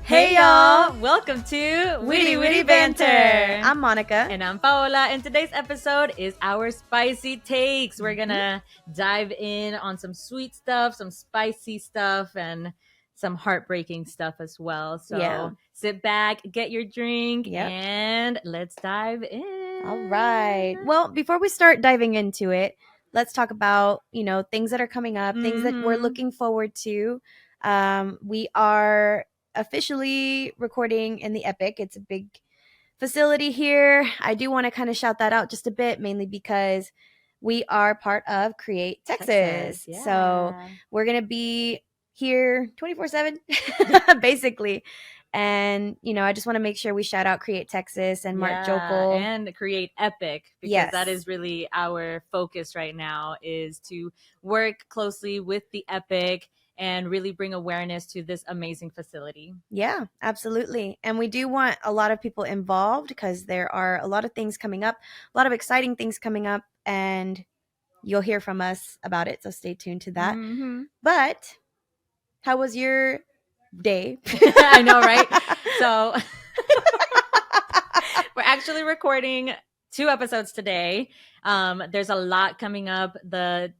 Hey y'all! Welcome to Witty Witty Banter. I'm Monica. And I'm Paola. And today's episode is our spicy takes. We're gonna dive in on some sweet stuff, some spicy stuff, and some heartbreaking stuff as well. So sit back, get your drink, and let's dive in. All right. Well, before we start diving into it, let's talk about, things that are coming up, things that we're looking forward to. We are officially recording in the Epic. It's a big facility here. I do want to kind of shout that out just a bit, mainly because we are part of Create Texas. So we're going to be here 24/7, basically. And, I just want to make sure we shout out Create Texas and Mark Jokel. And Create Epic, because that is really our focus right now, is to work closely with the Epic and really bring awareness to this amazing facility. Yeah, absolutely. And we do want a lot of people involved because there are a lot of things coming up, a lot of exciting things coming up, and you'll hear from us about it. So stay tuned to that. But how was your day? I know, right? So we're actually recording 2 episodes today. There's a lot coming up. The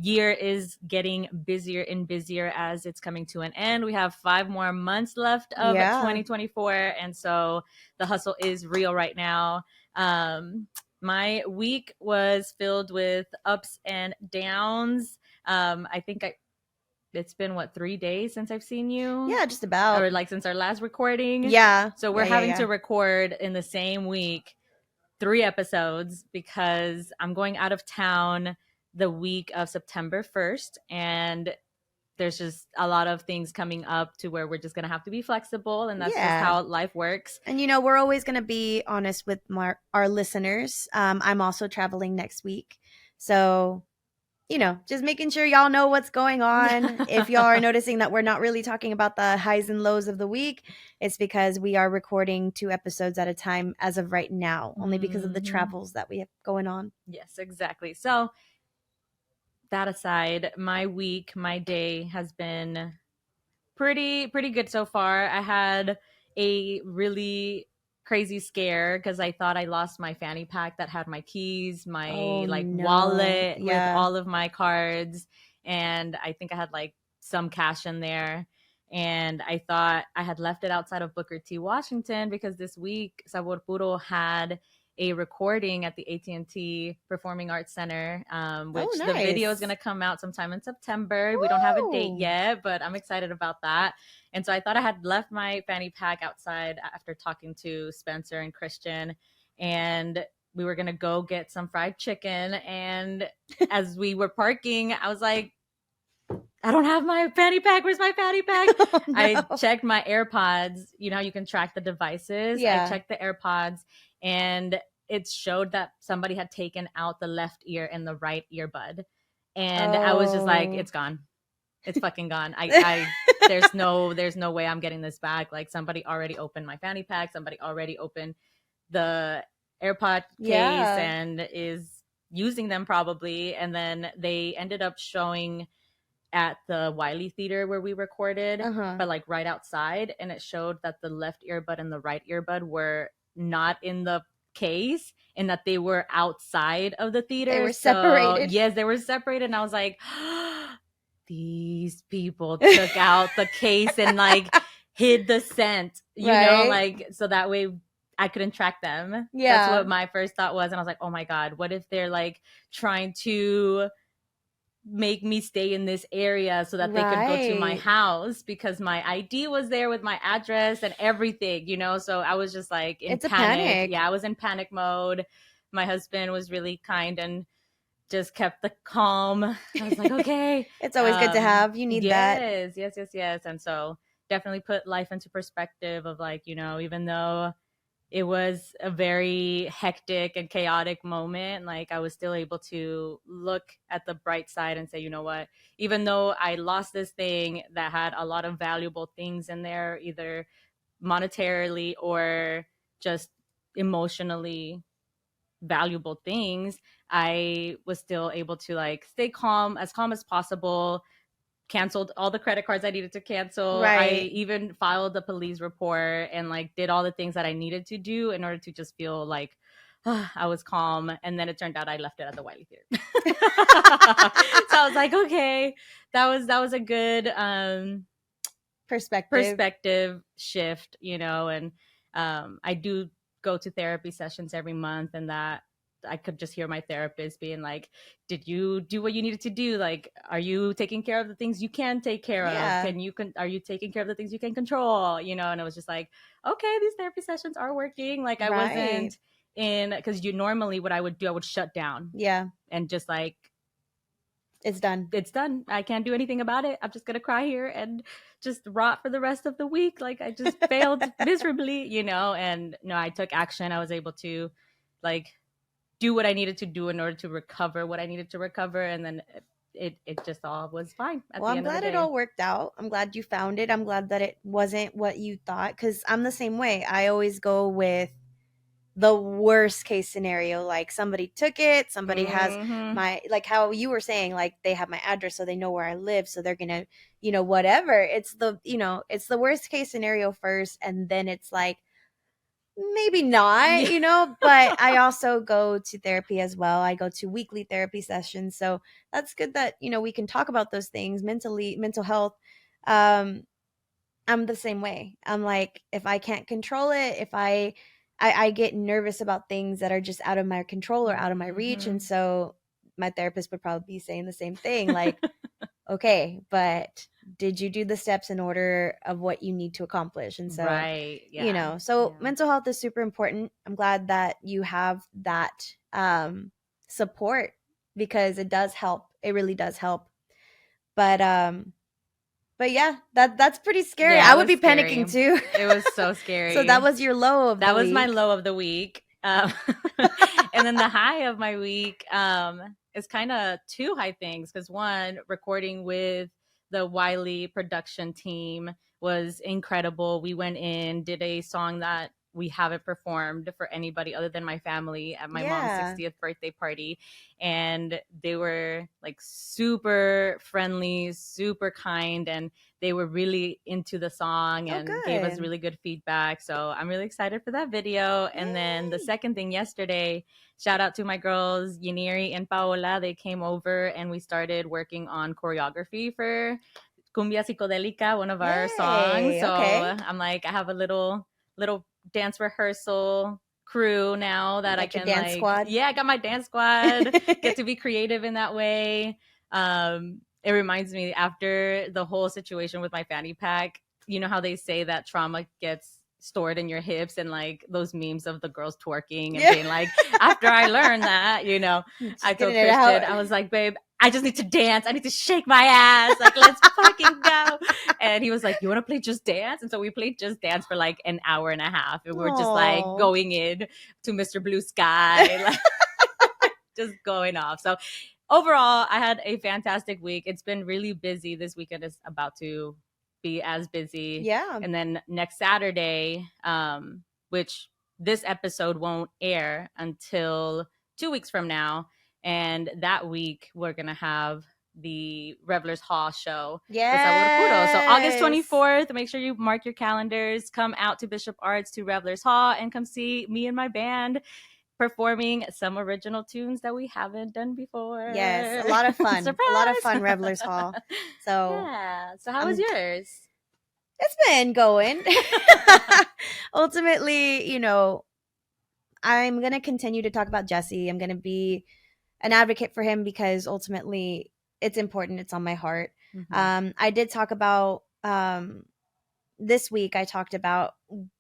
year is getting busier and busier as it's coming to an end. We have 5 more months left of 2024, and so the hustle is real right now. My week was filled with ups and downs. I think it's been 3 days since I've seen you? Yeah, just about. Or since our last recording. Yeah. So we're having to record in the same week 3 episodes because I'm going out of town the week of September 1st, and there's just a lot of things coming up to where we're just going to have to be flexible, and that's just how life works. And, we're always going to be honest with our listeners. I'm also traveling next week. So, just making sure y'all know what's going on. If y'all are noticing that we're not really talking about the highs and lows of the week, it's because we are recording 2 episodes at a time as of right now, only because of the travels that we have going on. Yes, exactly. So that aside, my day has been pretty good so far. I had a really crazy scare because I thought I lost my fanny pack that had my keys, my wallet with all of my cards, and I think I had some cash in there. And I thought I had left it outside of Booker T. Washington because this week Sabor Puro had a recording at the AT&T Performing Arts Center, which the video is going to come out sometime in September. We don't have a date yet, but I'm excited about that. And so I thought I had left my fanny pack outside after talking to Spencer and Christian, and we were going to go get some fried chicken. And as we were parking, I was like, I don't have my fanny pack. Where's my fanny pack? Oh, no. I checked my AirPods. You know how you can track the devices? I checked the AirPods, and it showed that somebody had taken out the left ear and the right earbud. And I was just like, it's gone. It's fucking gone. There's no way I'm getting this back. Somebody already opened my fanny pack. Somebody already opened the AirPod case and is using them probably. And then they ended up showing at the Wiley Theater where we recorded, but right outside, and it showed that the left earbud and the right earbud were not in the case and that they were outside of the theater. They were separated. Yes, they were separated, and I was like, these people took out the case and hid the scent, you know, so that way I couldn't track them. That's what my first thought was. And I was like, oh my God, what if they're trying to make me stay in this area so that they could go to my house, because my ID was there with my address and everything, so I was just in panic. Yeah, I was in panic mode. My husband was really kind and just kept the calm. I was like, okay. It's always good to have. You need that. Yes. And so definitely put life into perspective of even though it was a very hectic and chaotic moment, I was still able to look at the bright side and say, you know what, even though I lost this thing that had a lot of valuable things in there, either monetarily or just emotionally valuable things, I was still able to stay calm as possible, canceled all the credit cards I needed to cancel. I Right. even filed the police report and like did all the things that I needed to do in order to just feel like I was calm. And then it turned out I left it at the Wiley Theater. So I was like, okay, that was a good Perspective. perspective shift, and I do go to therapy sessions every month, and that I could just hear my therapist being like, did you do what you needed to do? Like, are you taking care of the things you can take care of? Yeah. Are you taking care of the things you can control? And it was just like, okay, these therapy sessions are working. Like, I Right. wasn't in, because you normally, what I would do, I would shut down Yeah. and just like, It's done. it's done. I can't do anything about it. I'm just gonna cry here and just rot for the rest of the week. Like, I just failed miserably, And no, I took action. I was able to like do what I needed to do in order to recover what I needed to recover, and then it just all was fine at Well, the I'm end of the glad it day. all worked out. I'm glad you found it. I'm glad that it wasn't what you thought, because I'm the same way. I always go with the worst case scenario, like somebody took it, somebody has Mm-hmm. my, like how you were saying, like they have my address, so they know where I live, so they're gonna, whatever. It's the worst case scenario first, and then it's like, maybe not, Yeah. But I also go to therapy as well. I go to weekly therapy sessions, so that's good that we can talk about those things, mental health. um I'm the same way. I'm like, if I can't control it, if I get nervous about things that are just out of my control or out of my reach. Mm-hmm. And so my therapist would probably be saying the same thing, like, okay, but did you do the steps in order of what you need to accomplish? And so, Right. Yeah. so Yeah. mental health is super important. I'm glad that you have that support, because it does help. It really does help. But yeah, that's pretty scary. Yeah, I it would was be scary. panicking too. It was so So that scary. was your low of the That was my week. low of the week. And then the high of my week is kind of two high things, because one, recording with the Wiley production team was incredible. We went in, did a song that we haven't performed for anybody other than my family at my mom's Yeah. 60th birthday party. And they were like super friendly, super kind, and they were really into the song Oh, and gave us good. really good feedback. So I'm really excited for that video. And then the Yay. second thing, yesterday, shout out to my girls, Monica and Paola. They came over and we started working on choreography for Cumbia Psicodélica, one of our songs. Yay. So Okay. I'm like, I have a little dance rehearsal crew now You that I got your can dance like, squad. yeah, I got my dance squad, get to be creative in that way. It reminds me, after the whole situation with my fanny pack, you know how they say that trauma gets stored in your hips, and like those memes of the girls twerking and Yeah. being like, after I learned that, I Just told getting it Christian, out. I was like, babe, I just need to dance. I need to shake my ass. Like, let's fucking go. And he was like, you want to play Just Dance? And so we played Just Dance for like an hour and a half. And we were just like Oh. going in to Mr. Blue Sky, like just going off. So overall, I had a fantastic week. It's been really busy. This weekend is about to be as busy. Yeah. And then next Saturday, which this episode won't air until 2 weeks from now. And that week, we're going to have the Revelers Hall show, the Sabor Puro. So August Yes. 24th, make sure you mark your calendars. Come out to Bishop Arts to Revelers Hall and come see me and my band performing some original tunes that we haven't done before. Yes. A lot of fun. A lot of fun, Surprise! Revelers Hall. So Yeah. So how was I'm yours? it's been going. Ultimately, I'm going to continue to talk about Jesse. I'm going to be an advocate for him, because ultimately it's important. It's on my heart. Mm-hmm. I did talk about this week, I talked about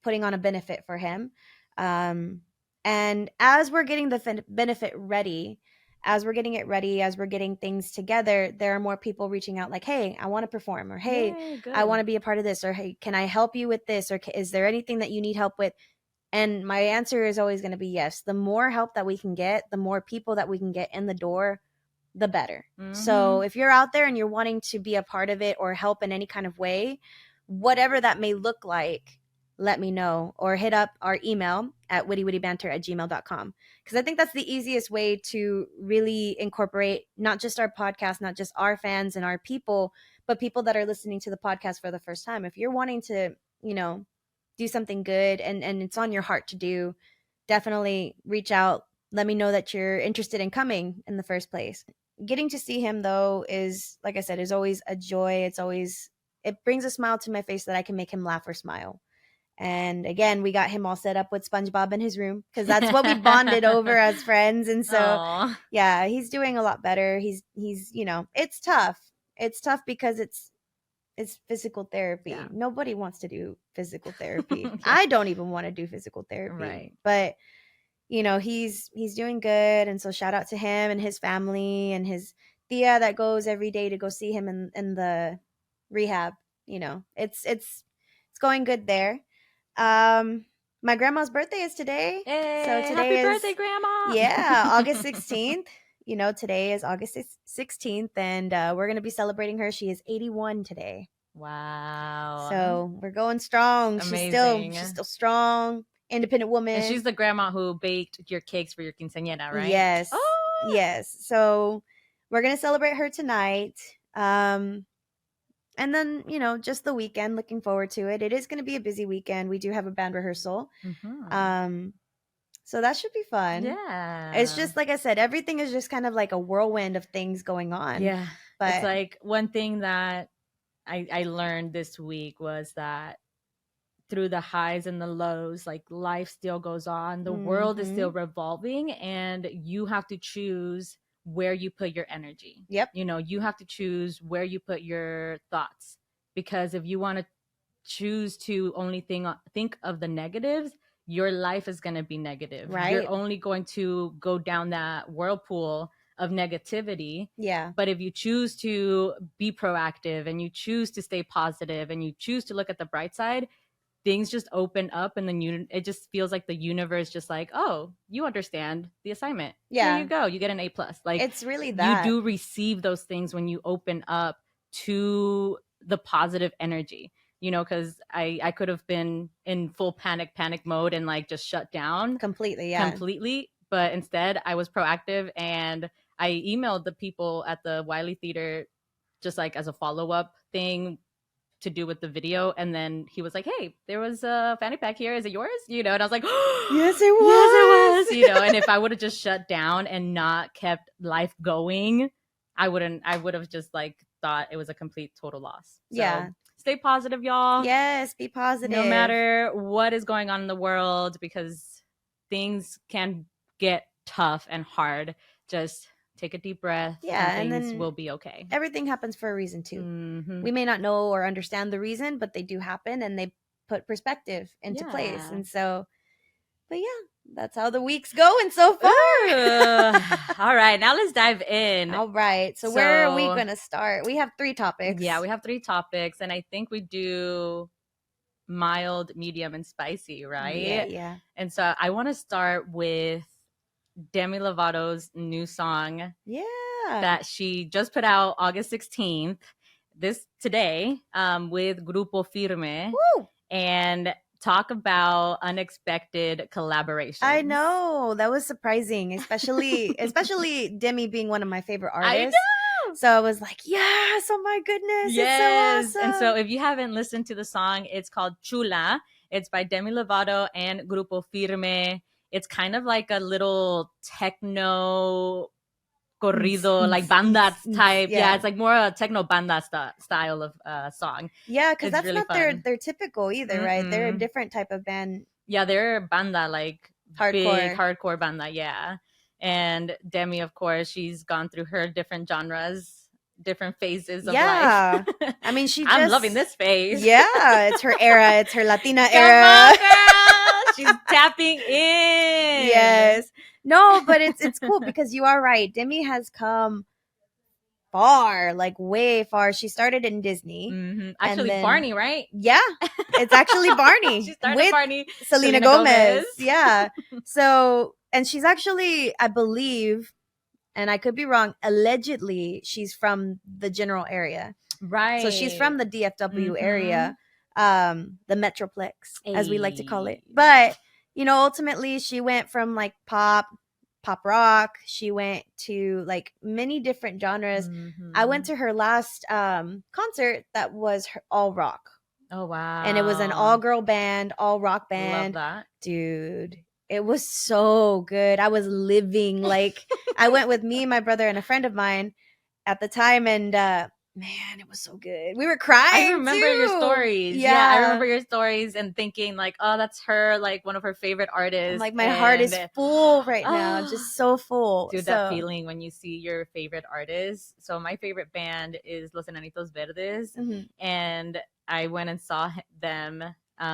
putting on a benefit for him. And as we're getting the benefit ready, as we're getting it ready, as we're getting things together, there are more people reaching out like, hey, I want to perform, or hey, Yay, I want good. to be a part of this, or hey, can I help you with this, or is there anything that you need help with? And my answer is always going to be yes. The more help that we can get, the more people that we can get in the door, the better. Mm-hmm. So if you're out there and you're wanting to be a part of it or help in any kind of way, whatever that may look like, let me know, or hit up our email at witty@gmail.com, because I think that's the easiest way to really incorporate not just our podcast, not just our fans and our people, but people that are listening to the podcast for the first time, if you're wanting to, do something good and it's on your heart to do, definitely reach out. Let me know that you're interested in coming in the first place. Getting to see him, though, is, like I said, is always a joy. It brings a smile to my face that I can make him laugh or smile. And again, we got him all set up with SpongeBob in his room because that's what we bonded over as friends. And so, Aww. yeah, he's doing a lot better. He's it's tough. It's tough because it's physical therapy. Yeah. Nobody wants to do physical therapy. Yeah. I don't even want to do physical therapy. Right. But he's doing good, and so shout out to him and his family and his tia that goes every day to go see him in the rehab. It's going good there. My grandma's birthday is today. Hey, So today happy birthday, Grandma. Yeah, August 16th. Today is August 16th, and we're going to be celebrating her. She is 81 today. Wow. So we're going strong. Amazing. She's still strong, independent woman. And she's the grandma who baked your cakes for your quinceañera, right? Yes. Oh! Yes. So we're going to celebrate her tonight. And then, just the weekend, looking forward to it. It is going to be a busy weekend. We do have a band rehearsal. Mm-hmm. So that should be fun. Yeah. It's just, like I said, everything is just kind of like a whirlwind of things going on. Yeah. But it's like one thing that I learned this week was that through the highs and the lows, like life still goes on. The world is still revolving, and you have to choose where you put your energy. Yep. You have to choose where you put your thoughts, because if you want to choose to only think of the negatives, your life is going to be negative. Right. You're only going to go down that whirlpool of negativity. Yeah. But if you choose to be proactive and you choose to stay positive and you choose to look at the bright side, things just open up, and then it just feels like the universe just like, oh, you understand the assignment. Yeah. Here you go. You get an A+. Like, it's really that. You do receive those things when you open up to the positive energy, because I could have been in full panic mode and like just shut down completely. Yeah. Completely. But instead I was proactive, and I emailed the people at the Wiley Theater just like as a follow-up thing to do with the video, and then he was like, hey, there was a fanny pack here, is it yours? And I was like, oh, yes it was. Yes, it was. And if I would have just shut down and not kept life going, I would have just like thought it was a complete total loss. So, yeah, stay positive, y'all. Yes, be positive no matter what is going on in the world, because things can get tough and hard. Just take a deep breath. Yeah, and things will be okay. Everything happens for a reason too. Mm-hmm. We may not know or understand the reason, but they do happen, and they put perspective into place. And so, but yeah, that's how the week's going so far. All right, now let's dive in. All right, so where are we gonna start? We have 3 topics. Yeah, we have 3 topics, and I think we do mild, medium, and spicy, right? Yeah. And so I want to start with Demi Lovato's new song. Yeah. That she just put out August 16th, today, with Grupo Firme. Woo! And talk about unexpected collaborations. I know, that was surprising, especially Demi being one of my favorite artists. I know. So I was like, yes, oh my goodness, yes. It's so awesome. And so if you haven't listened to the song, it's called Chula. It's by Demi Lovato and Grupo Firme. It's kind of like a little techno corrido, like banda type. Yeah, it's like more a techno banda style of song. Yeah, because that's really not their typical either, right? They're a different type of band. Yeah, they're banda, like hardcore. Big hardcore banda, yeah. And Demi, of course, she's gone through her different genres, different phases of life. I mean, I'm loving this phase. Yeah, it's her era. It's her Latina era. On, girl. She's tapping in. Yes. No, but it's cool because you are right. Demi has come far, like way far. She started in Disney. Mm-hmm. Actually, Barney, right? Yeah, it's actually Barney. She started with Barney. Selena Gomez. Yeah. So, and she's actually, I believe, and I could be wrong, allegedly, she's from the general area. Right. So she's from the DFW area, the Metroplex, as we like to call it. But, ultimately she went from like pop pop rock. She went to like many different genres. I went to her last concert that was all rock. Oh wow. And it was an all-girl band, all rock band. Love that. Dude, it was so good. I was living like I went with me, my brother, and a friend of mine at the time, and man, it was so good. We were crying. I remember too. your stories. Yeah, I remember your stories and thinking like, oh, that's her, like one of her favorite artists. I'm like, my heart is full right now, just so full. Dude, that feeling when you see your favorite artist. So my favorite band is Los Enanitos Verdes, and I went and saw them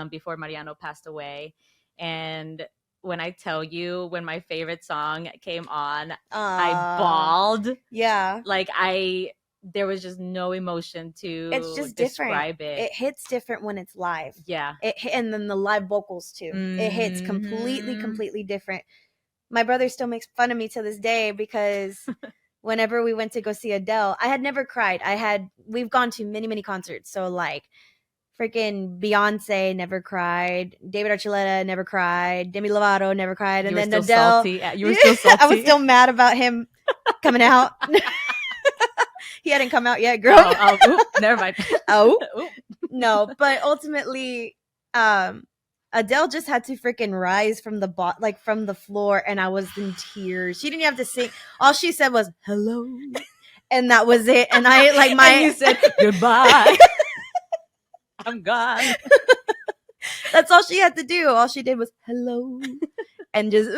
before Mariano passed away, and when I tell you, when my favorite song came on, I bawled. Yeah. Like there was just no emotion to it's just describe different. It hits different when it's live. Yeah. And then the live vocals too. It hits completely different. My brother still makes fun of me to this day because whenever we went to go see Adele, I had never cried. We've gone to many concerts. So like freaking Beyonce never cried. David Archuleta never cried. Demi Lovato never cried. And then Adele. You were still salty. I was still mad about him coming out. He hadn't come out yet, girl. Never mind. No, but ultimately, Adele just had to freaking rise from from the floor, and I was in tears. She didn't have to sing. All she said was "hello," and that was it. And I like and you said goodbye. I'm gone. That's all she had to do. All she did was hello. And just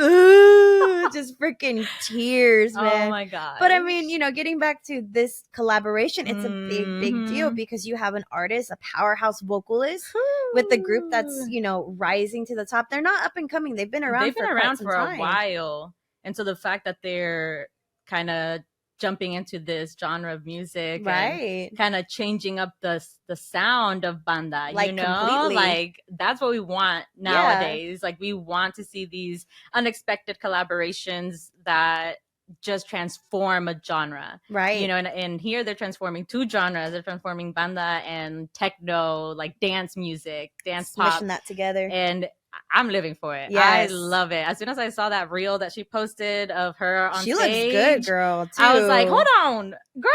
freaking tears, man. Oh my god. But I mean, getting back to this collaboration, it's a big deal because you have an artist, a powerhouse vocalist with the group that's, rising to the top. They're not up and coming. They've been around for a while. And so the fact that they're kind of jumping into this genre of music, right, and kind of changing up the sound of banda, completely. Like that's what we want nowadays. Like we want to see these unexpected collaborations that just transform a genre, right? And here they're transforming two genres. They're transforming banda and techno, like dance music, dance pop, smishing that together. And I'm living for it. Yes. I love it. As soon as I saw that reel that she posted of her on stage, looks good, girl. Too. I was like, hold on, girl.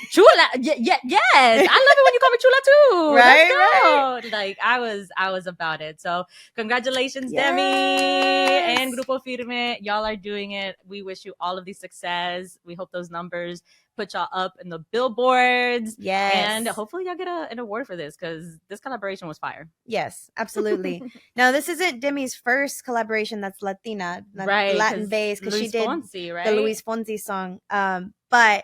Chula, yes. I love it when you call me chula too. Right, Let's go. Like I was about it. So congratulations, Demi and Grupo Firme. Y'all are doing it. We wish you all of the success. We hope those numbers put y'all up in the billboards. Yes. And hopefully y'all get an award for this because this collaboration was fire. Yes, absolutely. Now, this isn't Demi's first collaboration that's Latina, right? Latin based, because she did Fonsi, right? the Luis Fonsi song. But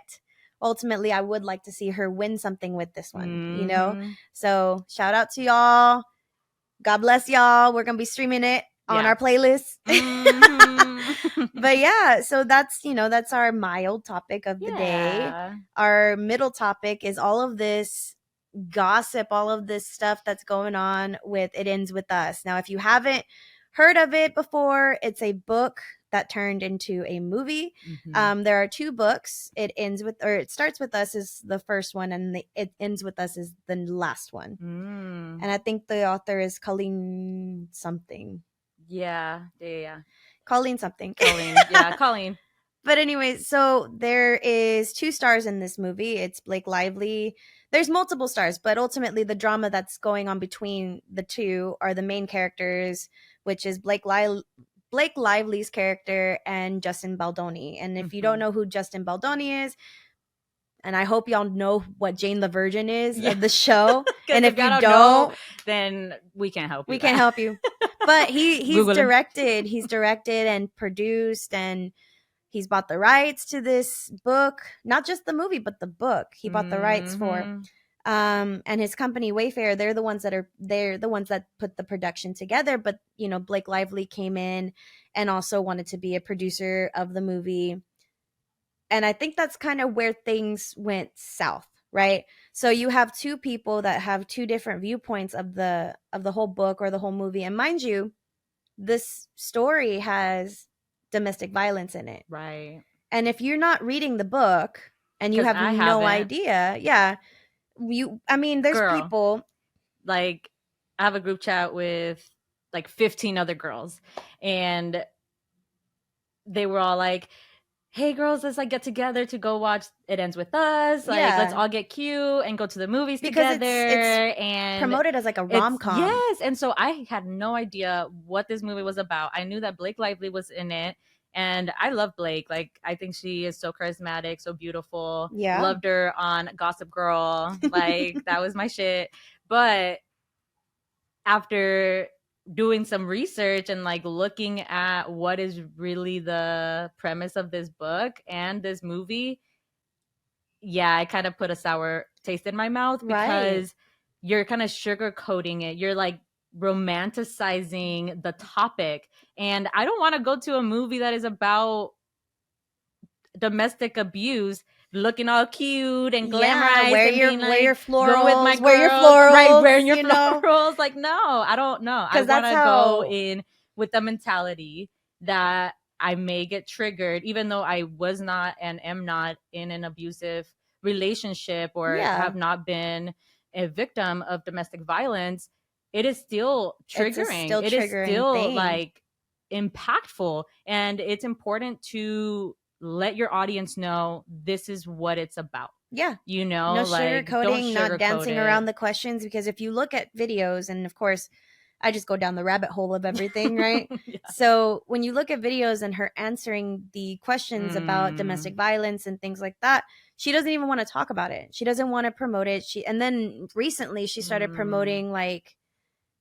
ultimately, I would like to see her win something with this one, So shout out to y'all. God bless y'all. We're going to be streaming it on our playlist. But yeah, so that's our mild topic of the day. Our middle topic is all of this gossip, all of this stuff that's going on with It Ends With Us. Now, if you haven't heard of it before, it's a book that turned into a movie. There are two books. It Starts With Us is the first one, and It Ends With Us is the last one. And I think the author is Colleen something. Yeah. Colleen something. Colleen. But anyway, so there is 2 stars in this movie. It's Blake Lively. There's multiple stars, but ultimately the drama that's going on between the two are the main characters, which is Blake Lively's character and Justin Baldoni. And if you don't know who Justin Baldoni is, and I hope y'all know what Jane the Virgin is of the show. And if you don't know, then we can't help you. We can't help you. But he's directed and produced, and he's bought the rights to this book, not just the movie, but the book. He bought the rights for. And his company Wayfair, they're the ones that put the production together. But Blake Lively came in and also wanted to be a producer of the movie. And I think that's kind of where things went south, right? So you have two people that have two different viewpoints of the whole book or the whole movie. And mind you, this story has domestic violence in it. Right. And if you're not reading the book and you have no idea, there's people. Like, I have a group chat with like 15 other girls, and they were all like, hey girls, let's like get together to go watch It Ends With Us. Like, let's Yeah. all get cute and go to the movies Because it's together. And promoted as like a it's, rom-com. yes. And so I had no idea what this movie was about. I knew that Blake Lively was in it. And I love Blake. Like, I think she is so charismatic, so beautiful. Yeah. Loved her on Gossip Girl. Like, that was my shit. But after doing some research and like looking at what is really the premise of this book and this movie, yeah, I kind of put a sour taste in my mouth Right. because you're kind of sugarcoating it. You're like romanticizing the topic. And I don't want to go to a movie that is about domestic abuse looking all cute and Yeah, glamorized and being wear your like, go with my florals, wear your girls, right? florals, Wearing your florals. Like, no, I don't know. I because want that's to go how. in with the mentality that I may get triggered, even though I was not and am not in an abusive relationship or Yeah, have not been a victim of domestic violence. It is still it's a triggering. still It is triggering still thing. like impactful. And it's important to let your audience know this is what it's about. Yeah. You No know, like, don't sugarcoating, not sugarcoat dancing around it. the questions, because if you look at videos, and of course I just go down the rabbit hole of everything, right? Yeah. So when you look at videos and her answering the questions about domestic violence and things like that, she doesn't even want to talk about it. She doesn't want to promote it. And then recently she started promoting like,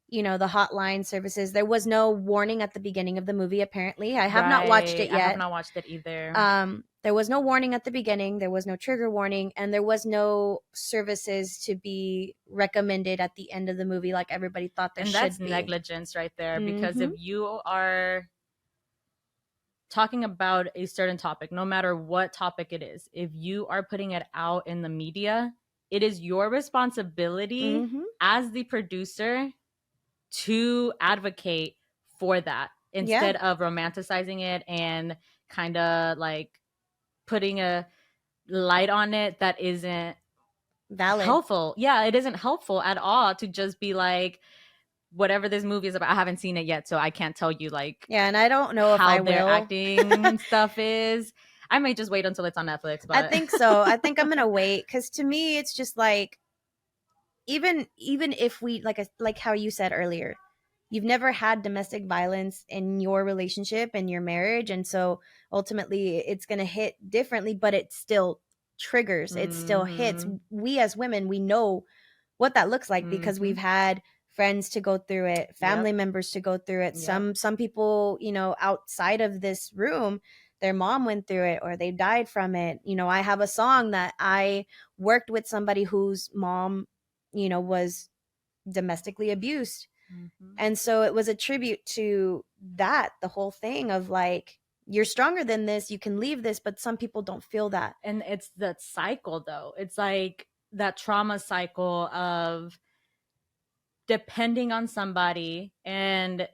you know, the hotline services. There was no warning at the beginning of the movie, apparently. I have not watched Right. it I have yet. not watched it either. There was no warning at the beginning, there was no trigger warning, and there was no services to be recommended at the end of the movie like everybody thought there And should that's be. negligence right there. Because Mm-hmm. if you are talking about a certain topic, no matter what topic it is, if you are putting it out in the media, it is your responsibility Mm-hmm. as the producer to advocate for that Yeah. instead of romanticizing it and kind of like putting a light on it that isn't Valid. helpful. Yeah, it isn't helpful at all to just be like, whatever this movie is about. I haven't seen it yet, so I can't tell you like Yeah, and I don't know if how I their will. acting and stuff is. I may just wait until it's on Netflix, I but think so. I think I'm gonna wait, because to me it's just like, even if we like how you said earlier, you've never had domestic violence in your relationship and your marriage, and so ultimately it's going to hit differently, but it still triggers, it still hits. mm-hmm. We as women, we know what that looks like, because Mm-hmm. we've had friends to go through it, family Yep. members to go through it. Yep. Some people, you know, outside of this room, their mom went through it or they died from it. You know, I have a song that I worked with somebody whose mom, you know, was domestically abused. Mm-hmm. And so it was a tribute to that, the whole thing of like, you're stronger than this, you can leave this, but some people don't feel that. And it's that cycle though. It's like that trauma cycle of depending on somebody and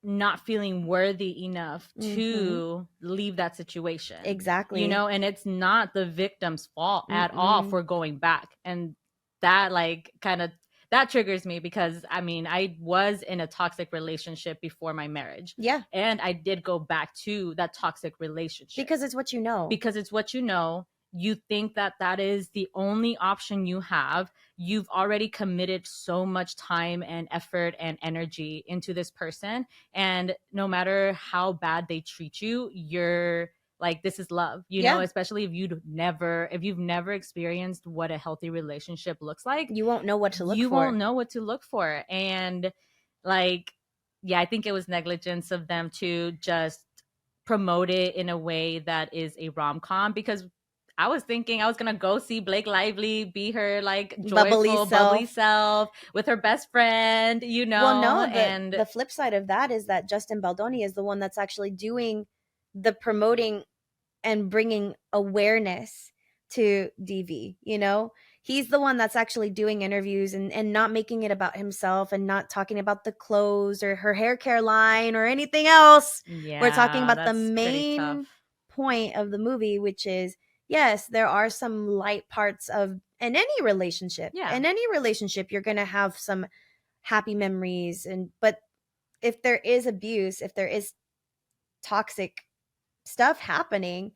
not feeling worthy enough Mm-hmm. to leave that situation, you Exactly. know, and it's not the victim's fault at all Mm-mm. for going back. And that like kind of that triggers me because I mean, I was in a toxic relationship before my marriage Yeah, and I did go back to that toxic relationship because it's what you know. because it's what you know. You think that that is the only option you have. You've already committed so much time and effort and energy into this person. And no matter how bad they treat you, you're like, this is love, you know, Yeah, especially if you've never experienced what a healthy relationship looks like, you won't know what to look you won't for. know what to look for. And like, yeah, I think it was negligence of them to just promote it in a way that is a rom-com because I was thinking I was gonna go see Blake Lively be her like Bubbly joyful, bubbly self. self with her best friend, you Well, know, no, and the flip side of that is that Justin Baldoni is the one that's actually doing the promoting and bringing awareness to DV, you know? He's the one that's actually doing interviews and not making it about himself and not talking about the clothes or her hair care line or anything else. We're talking yeah, about the that's pretty tough. main point of the movie, which is, yes, there are some light parts of in any relationship. Yeah. In any relationship, you're going to have some happy memories, and but if there is abuse, if there is toxic stuff happening,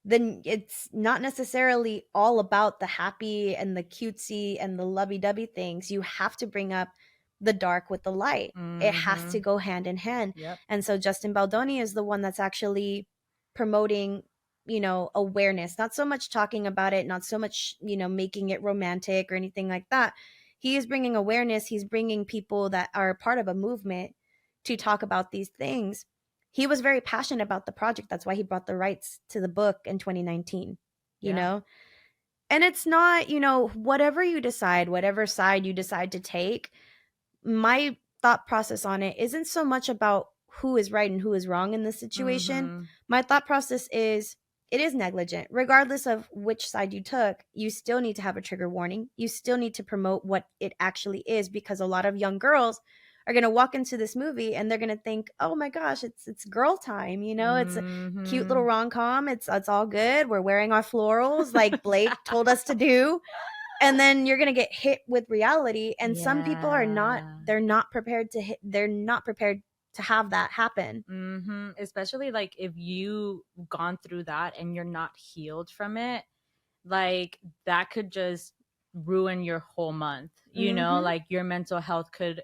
then it's not necessarily all about the happy and the cutesy and the lovey-dovey things. You have to bring up the dark with the light. It has to Mm-hmm. go hand in hand. Yep. And so Justin Baldoni is the one that's actually promoting, awareness, not so much talking about it, not so much, making it romantic or anything like that. He is bringing awareness. He's bringing people that are part of a movement to talk about these things. He was very passionate about the project. That's why he brought the rights to the book in 2019, you Yeah. know? And it's not, whatever you decide, whatever side you decide to take, my thought process on it isn't so much about who is right and who is wrong in this situation. Mm-hmm. My thought process is it is negligent. Regardless of which side you took, you still need to have a trigger warning. You still need to promote what it actually is, because a lot of young girls are going to walk into this movie and they're going to think, "Oh my gosh, it's girl time, it's a cute little Mm-hmm. rom-com. It's all good. We're wearing our florals like Blake told us to do." And then you're going to get hit with reality, and some people are not Yeah. they're not prepared to hit they're not prepared to have that happen. Mm-hmm. Especially like if you gone through that and you're not healed from it, like that could just ruin your whole month. Mhm. Like your mental health could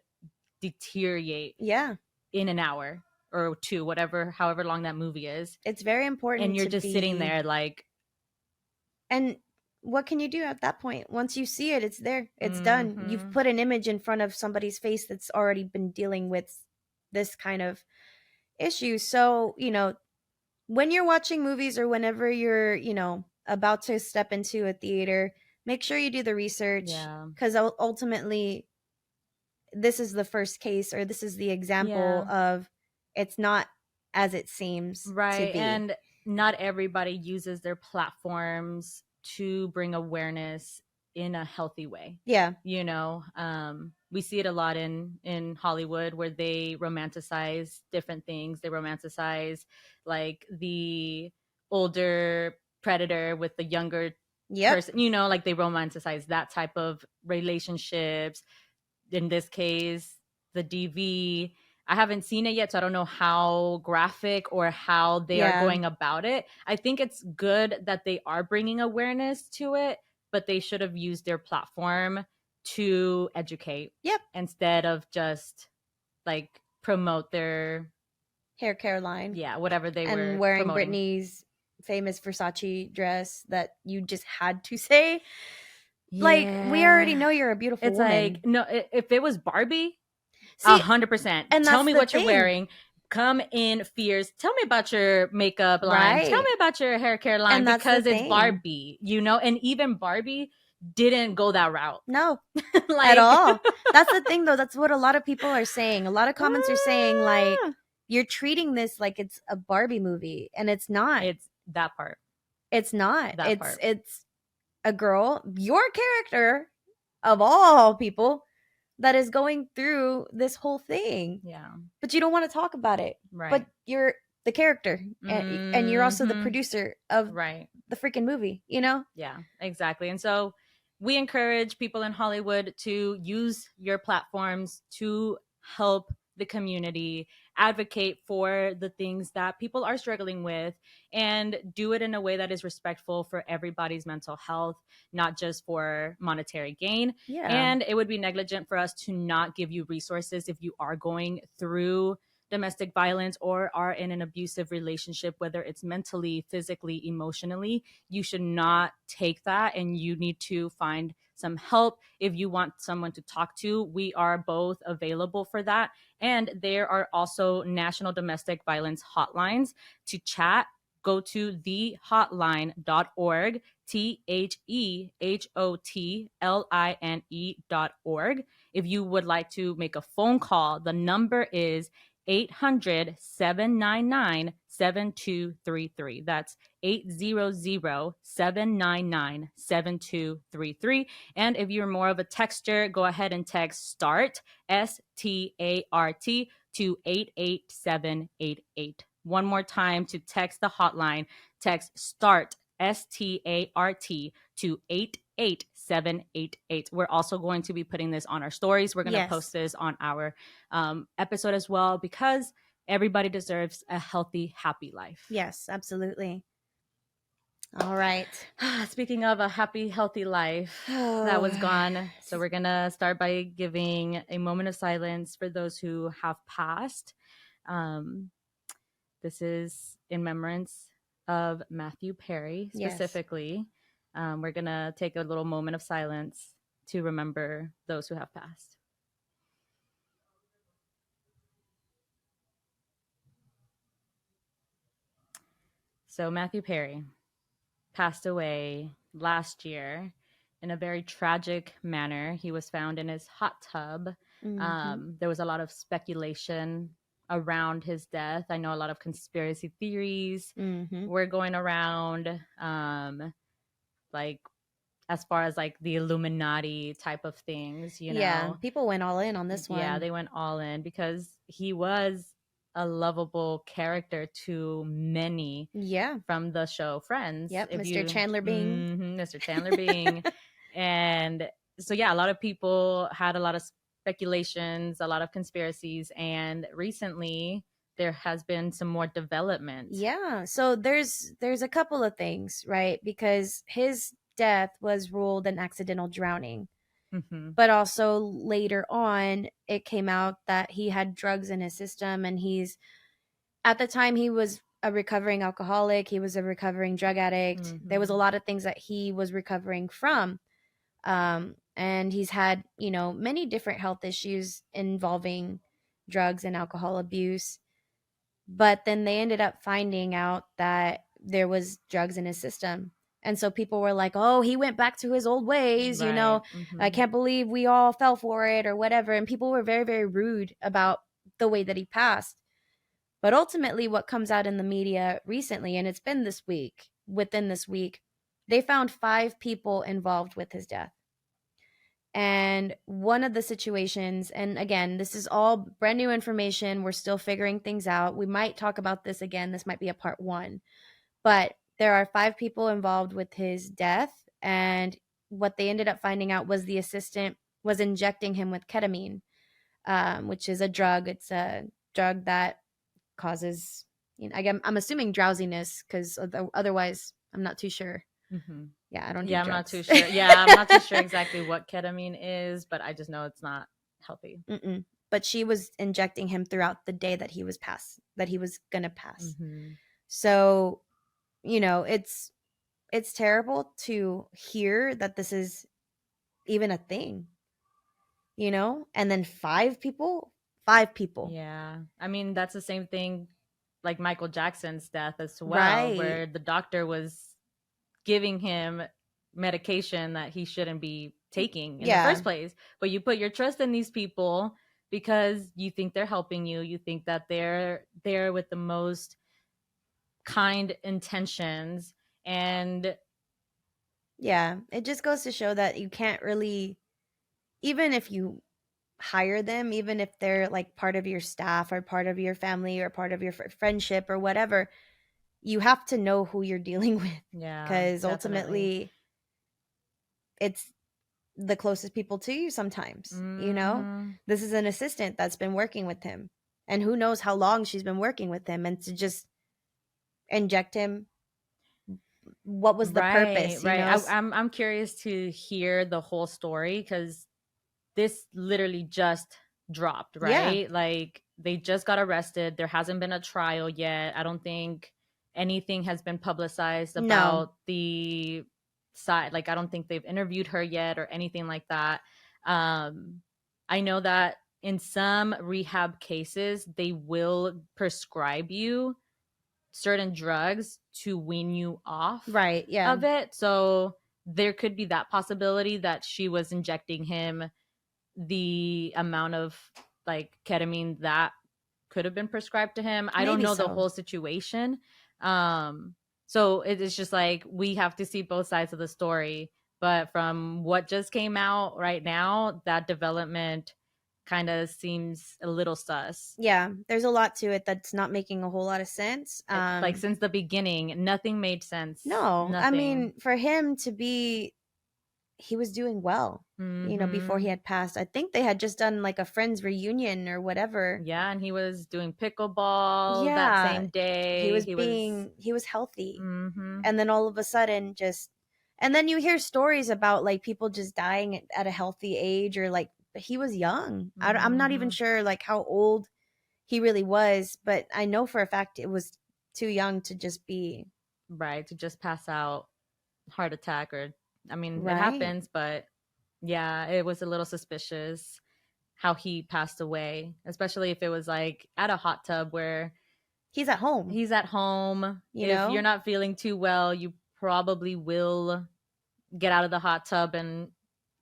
deteriorate Yeah. in an hour or two, whatever, however long that movie is. It's very And important you're to just sitting be. there like, And what can you do at that point? Once you see it, it's there. It's done. You've mm-hmm. put an image in front of somebody's face that's already been dealing with this kind of issue. So, when you're watching movies or whenever you're, about to step into a theater, make sure you do the research, Yeah. because ultimately this is the first case, or this is the example Yeah. of it's not as it seems to Right. be. And not everybody uses their platforms to bring awareness in a healthy way. Yeah. We see it a lot in Hollywood where they romanticize different things. They romanticize like the older predator with the younger Yep. person, like they romanticize that type of relationships. In this case, the DV. I haven't seen it yet, so I don't know how graphic or how they are Yeah. going about it. I think it's good that they are bringing awareness to it, but they should have used their platform to educate Yep. instead of just like promote their, Hair care line. yeah, whatever they And were wearing promoting. Britney's famous Versace dress that you just had to say. Like, we already Yeah. know you're a beautiful It's like, woman. no, if it was Barbie, See, 100%. and Tell that's me the what you're thing, wearing. Come in fierce. Tell me about your makeup line. Tell me right? about your hair care line And that's the because it's thing. Barbie, and even Barbie didn't go that route. No, at Like, all. That's the thing, though. That's what a lot of people are saying. A lot of comments are saying, like, you're treating this like it's a Barbie movie, and it's not. it's that part. It's not. That It's part. it's a girl, your character of all people, that is going through this whole thing. Yeah. But you don't want to talk about it. Right. But you're the character, and you're also the Mm-hmm. producer of Right. the freaking movie. Yeah, exactly. And so we encourage people in Hollywood to use your platforms to help the community, advocate for the things that people are struggling with, and do it in a way that is respectful for everybody's mental health, not just for monetary gain. Yeah. And it would be negligent for us to not give you resources if you are going through domestic violence or are in an abusive relationship, whether it's mentally, physically, emotionally. You should not take that, and you need to find some help. If you want someone to talk to, we are both available for that. And there are also national domestic violence hotlines to chat. Go to thehotline.org, THEHOTLINE.org. If you would like to make a phone call, the number is 800-799-7233. That's 800-799-7233. And if you're more of a texter, go ahead and text START, START, to 88788. One more time to text the hotline, text START, START, to 88788. We're also going to be putting this on our stories. We're going to Yes. post this on our episode as well, because everybody deserves a healthy, happy life. Yes, absolutely. All right. Speaking of a happy, healthy life that was Oh, gone, so we're gonna start by giving a moment of silence for those who have passed. Um, this is in remembrance of Matthew Perry yes. specifically. We're gonna take a little moment of silence to remember those who have passed. So Matthew Perry passed away last year in a very tragic manner. He was found in his hot tub. Mm-hmm. There was a lot of speculation around his death. I know a lot of conspiracy theories Mm-hmm. were going around, like as far as like the Illuminati type of things, you Yeah, know. people went all in on this Yeah, one. they went all in because he was a lovable character to many Yeah. from the show Friends. Yep, If Mr. you, Chandler Bing. Mr. Chandler Bing, and so yeah, a lot of people had a lot of speculations, a lot of conspiracies, and recently there has been some more development. Yeah. So there's a couple of things, right? Because his death was ruled an accidental drowning. Mm-hmm. But also later on it came out that he had drugs in his system, and he's at the time he was a recovering alcoholic, he was a recovering drug addict. There was a Mm-hmm. lot of things that he was recovering from. And he's had, many different health issues involving drugs and alcohol abuse. But then they ended up finding out that there was drugs in his system. And so people were like, oh, he went back to his old ways, Right. I Mm-hmm. can't believe we all fell for it or whatever. And people were very, very rude about the way that he passed. But ultimately, what comes out in the media recently, and it's been this week, within this week, they found 5 people involved with his death. And one of the situations, and again, this is all brand new information. We're still figuring things out. We might talk about this again. This might be a part one. But there are 5 people involved with his death. And what they ended up finding out was the assistant was injecting him with ketamine, which is a drug. It's a drug that causes, I'm assuming drowsiness, because otherwise, I'm not too sure. Mm-hmm. Yeah, I don't do Yeah, I'm not too drugs. sure. Yeah, I'm not too sure exactly what ketamine is, but I just know it's not healthy. Mm-mm. But she was injecting him throughout the day that he was gonna pass. Mm-hmm. So, it's terrible to hear that this is even a thing, and then 5 people. Yeah. I mean, that's the same thing like Michael Jackson's death as well, Right. where the doctor was giving him medication that he shouldn't be taking in the Yeah. first place. But you put your trust in these people because you think they're helping you. You think that they're there with the most kind intentions. And Yeah. It just goes to show that you can't really, even if you hire them, even if they're like part of your staff or part of your family or part of your friendship or whatever, you have to know who you're dealing with, yeah, because definitely. ultimately it's the closest people to you sometimes. Mm-hmm. This is an assistant that's been working with him, and who knows how long she's been working with him, and to just inject him, what was the Right, purpose, right. I'm curious to hear the whole story because this literally just dropped, Yeah. right? Like they just got arrested. There hasn't been a trial yet. I don't think anything has been publicized No. about the side. Like I don't think they've interviewed her yet or anything like that. Um, I know that in some rehab cases, they will prescribe you certain drugs to wean you off Right. Yeah. of it. So there could be that possibility that she was injecting him the amount of like ketamine that could have been prescribed to him. I don't Maybe know the so. whole situation. So it is just like we have to see both sides of the story. But from what just came out right now, that development kind of seems a little sus. Yeah, there's a lot to it that's not making a whole lot of sense. Like since the beginning, nothing made sense. No, I Nothing. mean, for him to be, he was doing well, before he Mm-hmm. had passed. I think they had just done like a friends reunion or whatever. Yeah, and he was doing pickleball that Yeah, same day. He was. he was healthy. Mm-hmm. And then all of a sudden just and then you hear stories about like people just dying at a healthy age, or like he was young. I'm not even Mm-hmm. sure like how old he really was, but I know for a fact it was too young to just be Right, to just pass out, heart attack, or I mean, it right. happens, but yeah, it was a little suspicious how he passed away, especially if it was like at a hot tub where He's at home, he's at home. you If you're know? not feeling too well, you probably will get out of the hot tub and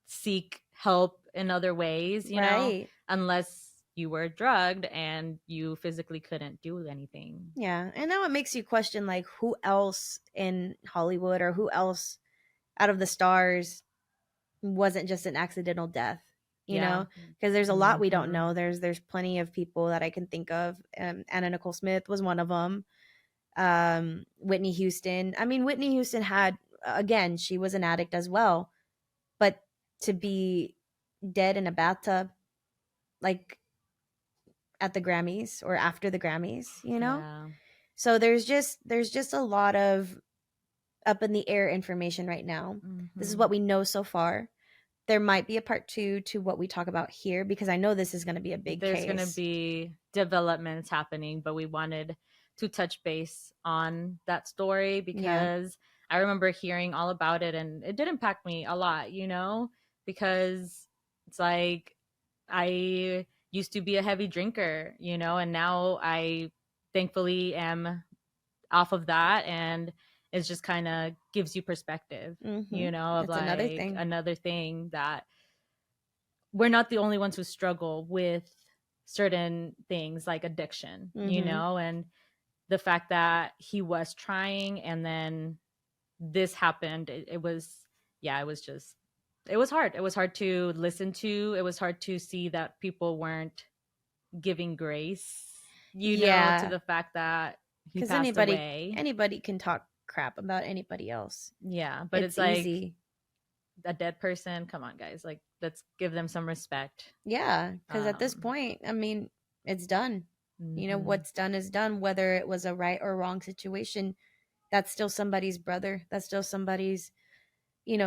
seek help in other ways, Right. unless you were drugged and you physically couldn't do anything. Yeah. And now it makes you question like who else in Hollywood or who else out of the stars wasn't just an accidental death, you Yeah. know? Because there's a lot we don't Mm-hmm. know. There's plenty of people that I can think of. Anna Nicole Smith was one of them. Whitney Houston. I mean, Whitney Houston had again, she was an addict as well, but to be dead in a bathtub, like at the Grammys or after the Grammys. Yeah. So there's just a lot of up in the air information right now. This is Mm-hmm. what we know so far. There might be a part two to what we talk about here because I know this is going to be a big There's going to case. be developments happening, but we wanted to touch base on that story Yeah. because I remember hearing all about it and it did impact me a lot, because it's like I used to be a heavy drinker, and now I thankfully am off of that, and it just kind of gives you perspective, of That's another like thing. another thing that we're not the only ones who struggle with certain things like addiction, Mm-hmm. and the fact that he was trying and then this happened, it was, yeah, it was just, it was hard. It was hard to listen to. It was hard to see that people weren't giving grace, to Yeah, the fact that he because passed anybody away. anybody can talk crap about anybody else. Yeah, but It's it's like easy. a dead person. Come on, guys. Like, let's give them some respect. Yeah, because at this Um, point, I mean, it's done. mhm. What's done is done. Whether it was a right or wrong situation, that's still somebody's brother. That's still somebody's,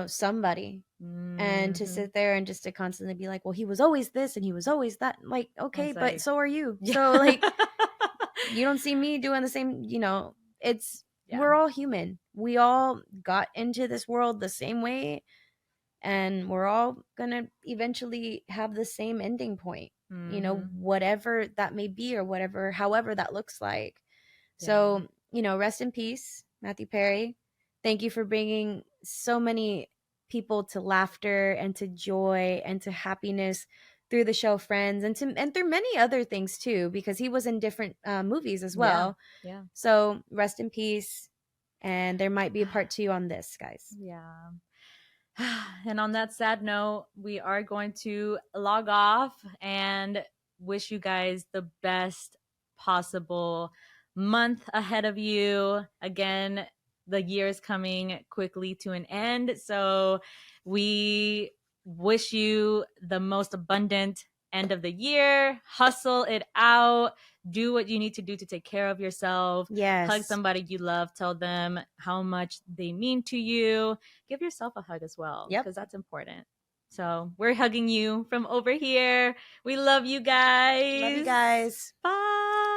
somebody. And to Mhm. sit there and just to constantly be like, well, he was always this and he was always that. Like, okay, It's but like, so are you. yeah. So, like, you don't see me doing the same. It's, Yeah. we're all human. We all got into this world the same way, and we're all gonna eventually have the same ending point, Mhm. whatever that may be, or whatever, however that looks like. Yeah. So, rest in peace, Matthew Perry. Thank you for bringing so many people to laughter and to joy and to happiness through the show Friends, and through many other things too, because he was in different movies as Yeah. well. Yeah. So rest in peace, and there might be a part two on this, guys. Yeah. And on that sad note, we are going to log off and wish you guys the best possible month ahead of you. Again, the year is coming quickly to an end. So we wish you the most abundant end of the year. Hustle it out. Do what you need to do to take care of yourself. Hug Yes. somebody you love. Tell them how much they mean to you. Give yourself a hug as well, Yep. because that's important. So we're hugging you from over here. We love you Love you guys. guys. Bye.